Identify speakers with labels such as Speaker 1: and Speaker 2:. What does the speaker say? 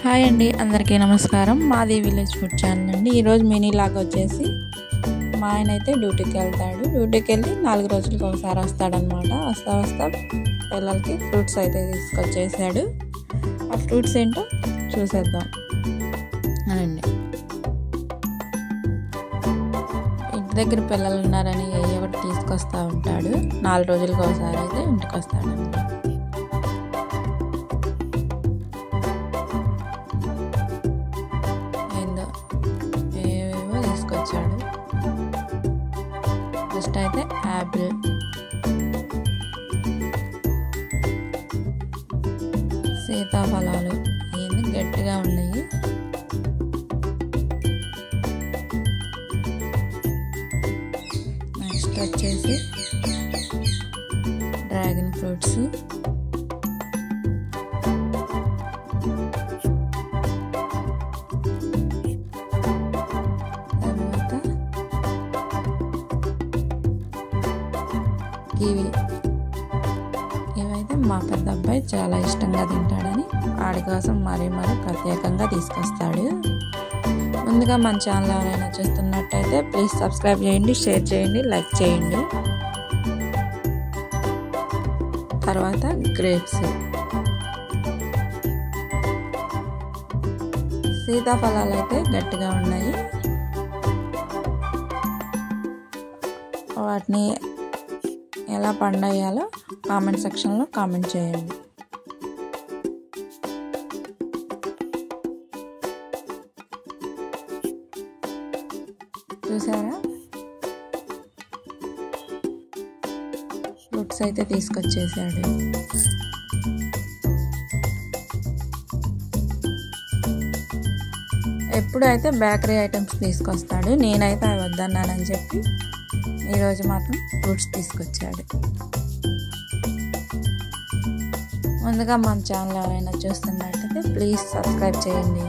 Speaker 1: Hi అండి, అందరికీ నమస్కారం. మాది విలేజ్ ఫుడ్ ఛానల్ అండి. ఈరోజు మినీ లాగా వచ్చేసి మా ఆయన అయితే డ్యూటీకి వెళ్తాడు. డ్యూటీకి వెళ్ళి 4 రోజులకి ఒకసారి వస్తాడనమాట. వస్తా పిల్లలకి ఫ్రూట్స్ అయితే తీసుకొచ్చేసాడు. ఆ ఫ్రూట్స్ ఏంటో చూసేద్దాం అనండి. ఇంటి దగ్గర పిల్లలు ఉన్నారని ఒకటి తీసుకొస్తూ ఉంటాడు. 4 రోజులకి ఒకసారి అయితే ఇంటికి వస్తాడనమాట. తీసుకొచ్చాడు. ఫస్ట్ అయితే యాపిల్, సీతాఫలాలు ఇవన్నీ గట్టిగా ఉన్నాయి. నెక్స్ట్ వచ్చేసి డ్రాగన్ ఫ్రూట్స్, ఇవైతే మా పెద్ద అబ్బాయి చాలా ఇష్టంగా తింటాడని వాడి కోసం మరీ ప్రత్యేకంగా తీసుకొస్తాడు. ముందుగా మన ఛానల్ ఎవరైనా చూస్తున్నట్టయితే ప్లీజ్ సబ్స్క్రైబ్ చేయండి, షేర్ చేయండి, లైక్ చేయండి. తర్వాత గ్రేప్స్, సీతాఫలాలు అయితే గట్టిగా ఉన్నాయి. వాటిని ఎలా పండేయాలో కామెంట్ సెక్షన్లో కామెంట్ చేయండి. చూసారా, ఫ్రూట్స్ అయితే తీసుకొచ్చేసాడు. ఎప్పుడైతే బేకరీ ఐటమ్స్ తీసుకొస్తాడు. నేనైతే అవి వద్దన్నానని చెప్పి ఈరోజు మాత్రం ఫ్రూట్స్ తీసుకొచ్చాడు. ముందుగా మన ఛానల్ ఎవరైనా చూస్తున్నట్టయితే ప్లీజ్ సబ్స్క్రైబ్ చేయండి.